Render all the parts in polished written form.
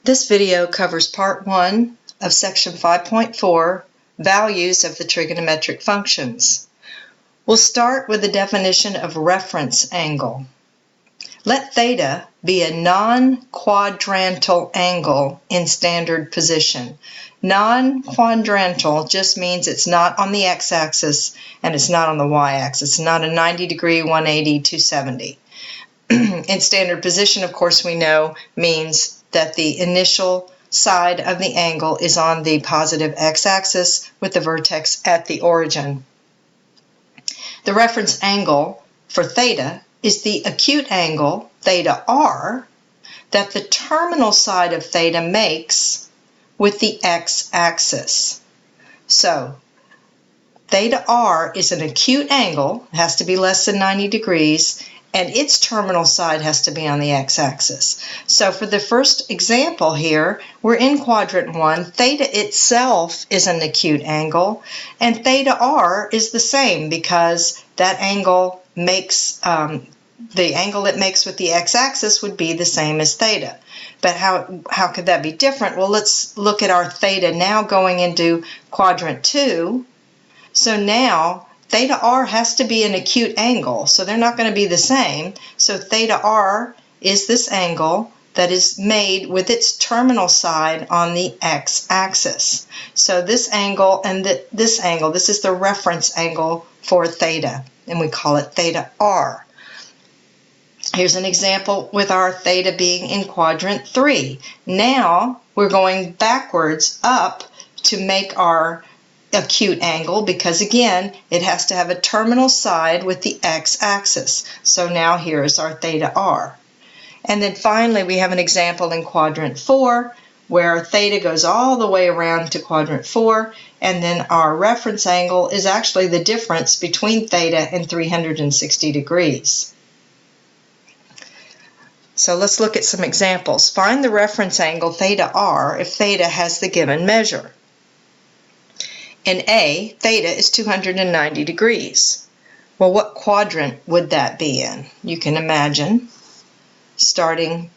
This video covers Part 1 of Section 5.4, Values of the Trigonometric Functions. We'll start with the definition of reference angle. Let theta be a non-quadrantal angle in standard position. Non-quadrantal just means it's not on the x-axis and it's not on the y-axis. It's not a 90 degree, 180, 270. In standard position, of course, we know means that the initial side of the angle is on the positive x-axis with the vertex at the origin. The reference angle for theta is the acute angle, theta r, that the terminal side of theta makes with the x-axis. So, theta r is an acute angle, it has to be less than 90 degrees, and its terminal side has to be on the x-axis. So for the first example here, we're in quadrant 1. Theta itself is an acute angle, and theta r is the same because that angle makes, the angle it makes with the x-axis would be the same as theta. But how could that be different? Well, let's look at our theta now going into quadrant 2. So now, theta r has to be an acute angle, so they're not going to be the same. So theta r is this angle that is made with its terminal side on the x-axis. So this angle and this angle, this is the reference angle for theta, and we call it theta r. Here's an example with our theta being in quadrant 3. Now we're going backwards up to make our acute angle because again it has to have a terminal side with the x-axis. So now here's our theta r. And then finally we have an example in quadrant 4 where theta goes all the way around to quadrant 4, and then our reference angle is actually the difference between theta and 360 degrees. So let's look at some examples. Find the reference angle theta r if theta has the given measure. In A, theta is 290 degrees. Well, what quadrant would that be in? You can imagine starting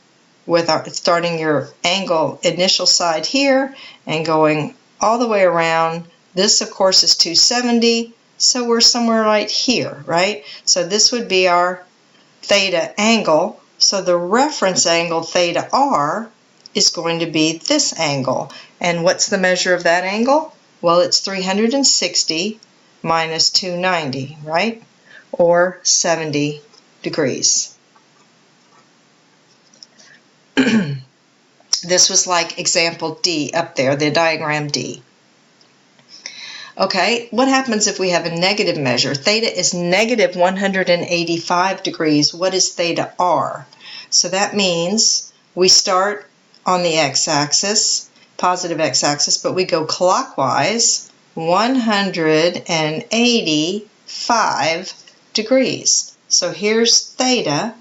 your angle initial side here and going all the way around. This, of course, is 270, so we're somewhere right here, right? So this would be our theta angle. So the reference angle theta r is going to be this angle. And what's the measure of that angle? Well, it's 360 minus 290, right? Or 70 degrees. This was like example D up there, the diagram D. Okay, what happens if we have a negative measure? Theta is negative 185 degrees. What is theta r? So that means we start on the x-axis, positive x-axis, but we go clockwise 185 degrees. So here's theta.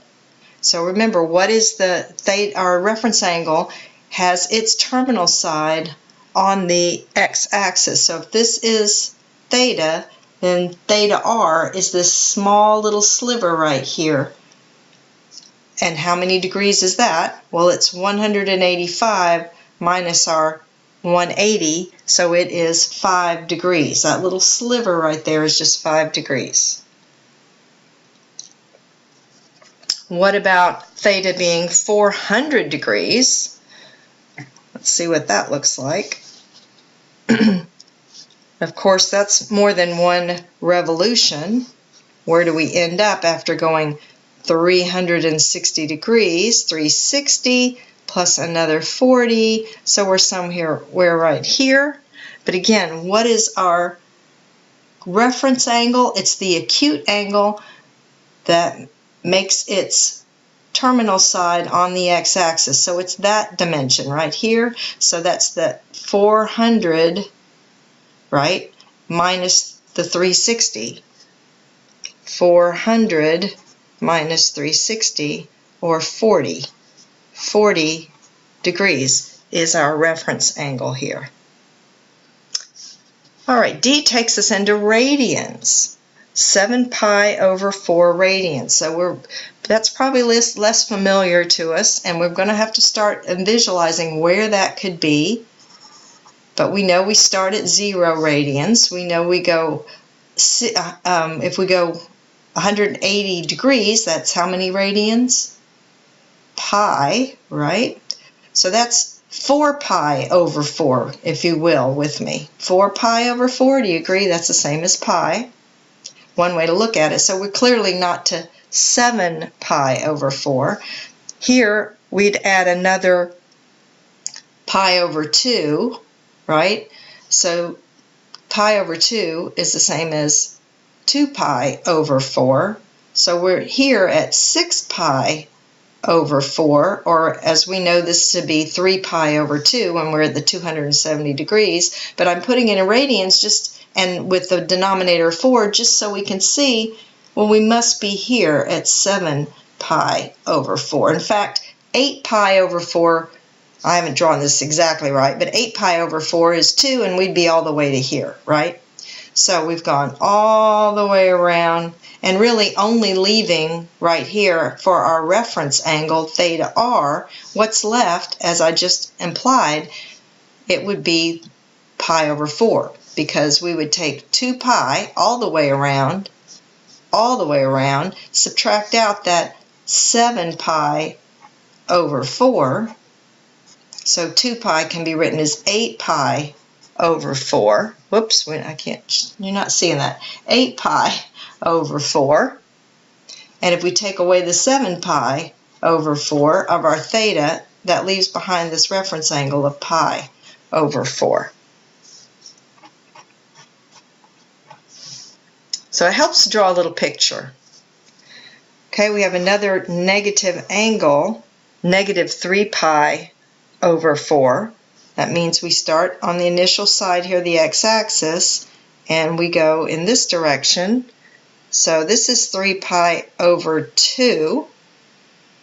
So remember, what is the theta? Our reference angle has its terminal side on the x-axis. So if this is theta, then theta r is this small little sliver right here. And how many degrees is that? Well, it's 185 minus our 180, so it is 5 degrees. That little sliver right there is just 5 degrees. What about theta being 400 degrees? Let's see what that looks like. Of course, that's more than one revolution. Where do we end up after going 360 degrees? 360 plus another 40, so we're right here. But again, what is our reference angle? It's the acute angle that makes its terminal side on the x-axis. So it's that dimension right here. So that's the 400, right, minus the 360. 400 minus 360, or 40. 40 degrees is our reference angle here. All right, D takes us into radians. 7 pi over 4 radians. So that's probably less familiar to us, and we're going to have to start visualizing where that could be. But we know we start at 0 radians. We know we go, if we go 180 degrees, that's how many radians? Pi, right? So that's 4 pi over 4, if you will, with me. 4 pi over 4, do you agree? That's the same as pi. One way to look at it. So we're clearly not to 7 pi over 4. Here, we'd add another pi over 2, right? So pi over 2 is the same as 2 pi over 4. So we're here at 6 pi over 4, or as we know this to be 3 pi over 2 when we're at the 270 degrees, but I'm putting in a radians just, and with the denominator 4, just so we can see, well, we must be here at 7 pi over 4. In fact, 8 pi over 4, I haven't drawn this exactly right, but 8 pi over 4 is 2, and we'd be all the way to here, right? So we've gone all the way around, and really only leaving right here for our reference angle, theta r. What's left, as I just implied, it would be pi over 4, because we would take 2 pi all the way around, subtract out that 7 pi over 4. So 2 pi can be written as 8 pi over 4. Whoops, I can't, you're not seeing that. 8 pi over 4. And if we take away the 7 pi over 4 of our theta, that leaves behind this reference angle of pi over 4. So it helps to draw a little picture. Okay, we have another negative angle, negative 3 pi over 4. That means we start on the initial side here, the x-axis, and we go in this direction. So this is 3 pi over 2,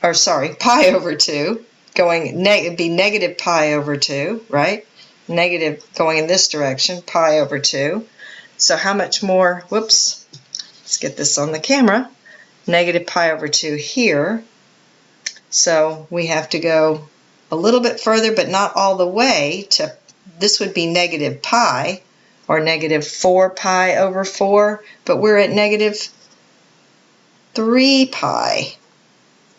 or sorry, pi over 2, going, it'd be negative pi over 2, right? Negative going in this direction, pi over 2. So how much more, whoops, let's get this on the camera, negative pi over 2 here. So we have to go a little bit further, but not all the way to, this would be negative pi, or negative 4 pi over 4, but we're at negative 3 pi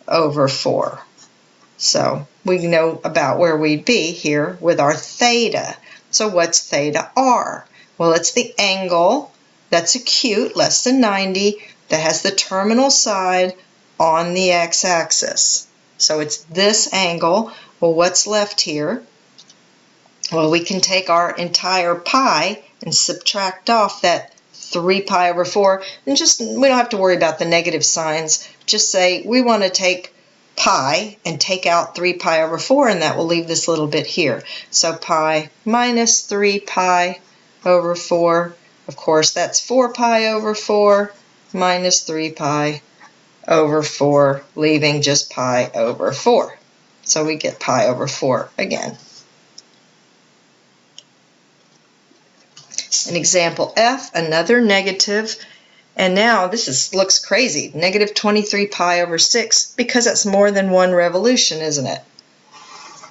over 4. So we know about where we'd be here with our theta. So what's theta r? Well, it's the angle that's acute, less than 90, that has the terminal side on the x-axis. So it's this angle. Well, what's left here? Well, we can take our entire pi and subtract off that 3 pi over 4, and just, we don't have to worry about the negative signs. Just say we want to take pi and take out 3 pi over 4, and that will leave this little bit here. So pi minus 3 pi over 4, of course that's 4 pi over 4 minus 3 pi over 4, leaving just pi over 4. So we get pi over 4 again. An example F, another negative, and now this looks crazy, negative 23 pi over 6, because that's more than one revolution, isn't it?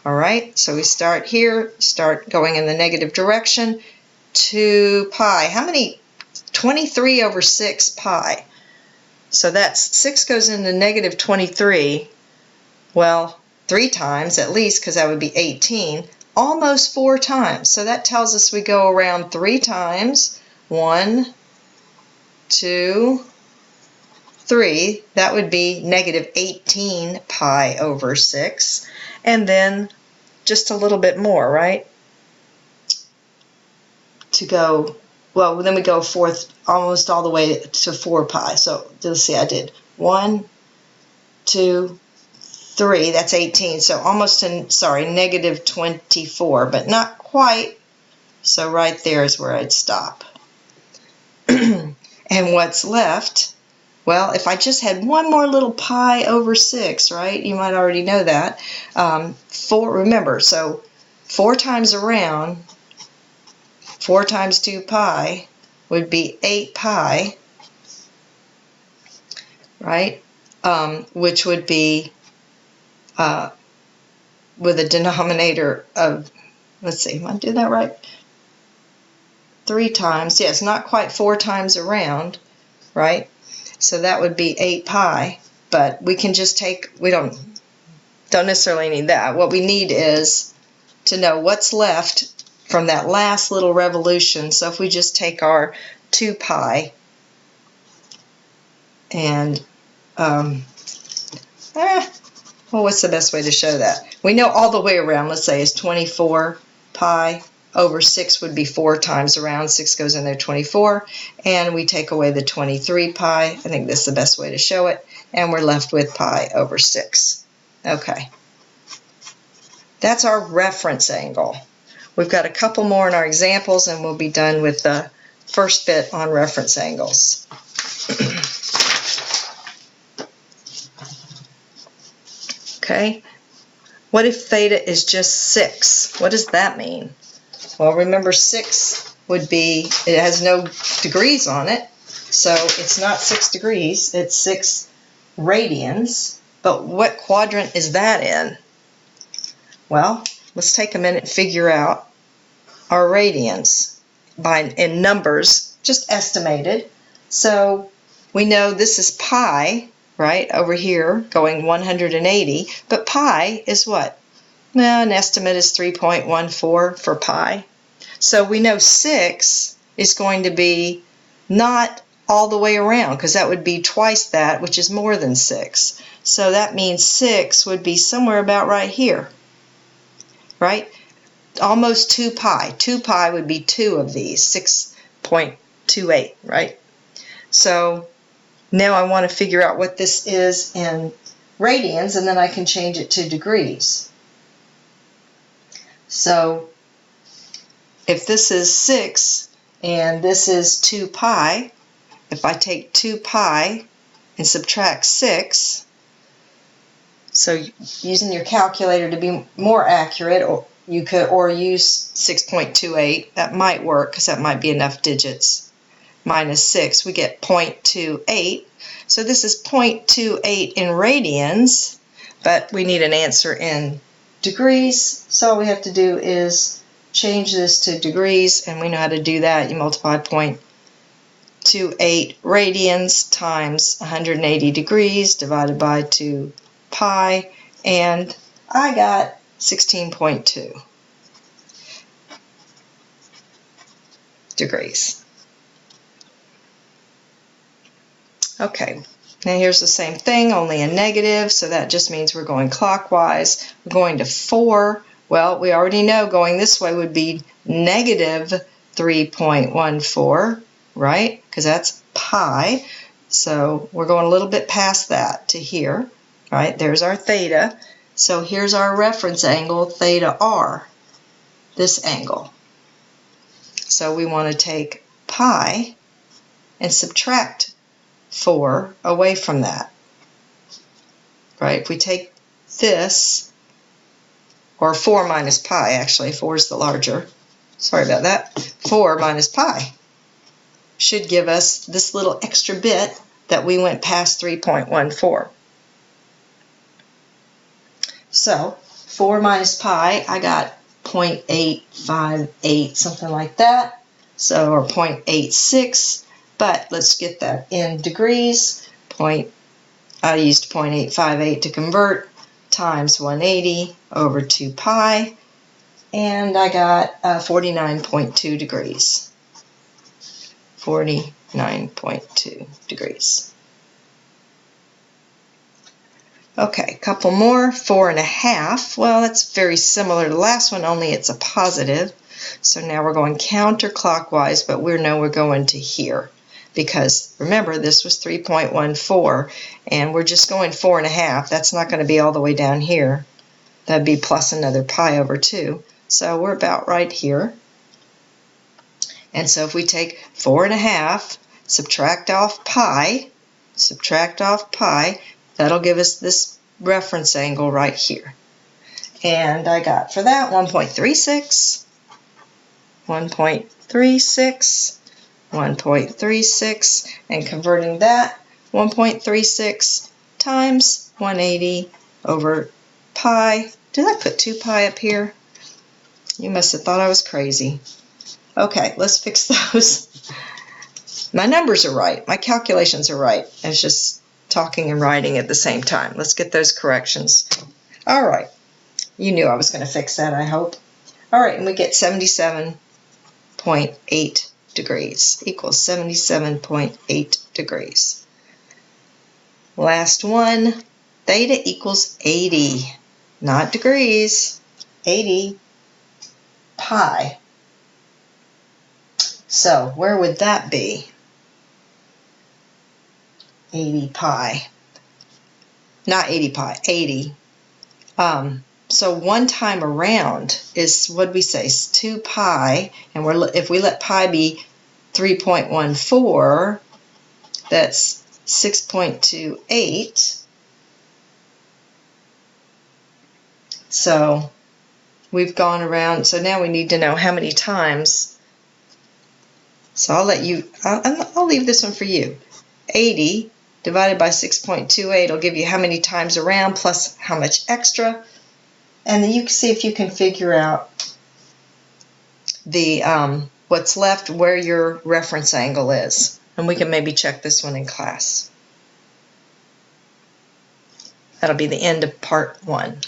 All right, so we start here, start going in the negative direction, 2 pi. How many? 23 over 6 pi. So that's 6 goes into negative 23, well, 3 times at least, because that would be 18. Almost 4 times. So that tells us we go around 3 times. 1, 2, 3. That would be negative 18 pi over 6. And then just a little bit more, right? To go, well, then we go forth almost all the way to 4 pi. So let's see, I did 1, 2, 3, that's 18, so almost negative 24, but not quite, so right there is where I'd stop. And what's left? Well, if I just had one more little pi over 6, right, you might already know that, 4, remember, so 4 times around, 4 times 2 pi would be 8 pi right? Which would be with a denominator of, let's see, am I doing that right? 3 times, yes, not quite 4 times around, right? So that would be 8 pi, but we can just take, we don't necessarily need that. What we need is to know what's left from that last little revolution. So if we just take our 2 pi and, well, what's the best way to show that? We know all the way around, let's say, is 24 pi over 6 would be 4 times around. 6 goes in there, 24. And we take away the 23 pi. I think this is the best way to show it. And we're left with pi over 6. Okay. That's our reference angle. We've got a couple more in our examples, and we'll be done with the first bit on reference angles. Okay. What if theta is just 6? What does that mean? Well, remember 6 would be, it has no degrees on it, so it's not 6 degrees, it's 6 radians. But what quadrant is that in? Well, let's take a minute and figure out our radians in numbers, just estimated. So we know this is pi, right, over here going 180, but pi is what? Well, an estimate is 3.14 for pi. So we know 6 is going to be not all the way around, because that would be twice that, which is more than 6. So that means 6 would be somewhere about right here, right? Almost 2 pi. 2 pi would be 2 of these, 6.28, right? So now I want to figure out what this is in radians, and then I can change it to degrees. So if this is 6 and this is 2 pi, if I take 2 pi and subtract 6, so using your calculator to be more accurate, or you could use 6.28, that might work because that might be enough digits, minus 6, we get 0.28. So this is 0.28 in radians, but we need an answer in degrees, so all we have to do is change this to degrees, and we know how to do that. You multiply 0.28 radians times 180 degrees divided by 2 pi, and I got 16.2 degrees. Okay, now here's the same thing, only a negative, so that just means we're going clockwise. We're going to 4. Well, we already know going this way would be negative 3.14, right? Because that's pi. So we're going a little bit past that to here, right? There's our theta. So here's our reference angle, theta r, this angle. So we want to take pi and subtract 4 away from that, right? If we take this, or 4 minus pi, actually, 4 is the larger, sorry about that, 4 minus pi should give us this little extra bit that we went past 3.14. So 4 minus pi, I got 0.858, something like that, so, or 0.86, but let's get that in degrees. I used 0.858 to convert, times 180 over 2 pi, and I got 49.2 degrees. 49.2 degrees. Okay, a couple more. 4.5. Well, that's very similar to the last one, only it's a positive. So now we're going counterclockwise, but we know we're going to here. Because remember, this was 3.14, and we're just going 4.5. That's not going to be all the way down here. That'd be plus another pi over 2. So we're about right here. And so if we take 4.5, subtract off pi, that'll give us this reference angle right here. And I got for that 1.36, 1.36, 1.36, and converting that, 1.36 times 180 over pi. Did I put 2 pi up here? You must have thought I was crazy. Okay, let's fix those. My numbers are right. My calculations are right. It's just talking and writing at the same time. Let's get those corrections. All right. You knew I was going to fix that, I hope. All right, and we get 77.8 degrees equals 77.8 degrees. Last one, theta equals 80, not degrees, 80 pi. So where would that be? 80 pi. Not 80 pi, 80. So one time around is, what did we say, 2 pi, and if we let pi be 3.14, that's 6.28. So we've gone around, so now we need to know how many times. So I'll leave this one for you. 80 divided by 6.28 will give you how many times around plus how much extra. And then you can see if you can figure out the what's left, where your reference angle is. And we can maybe check this one in class. That'll be the end of part 1.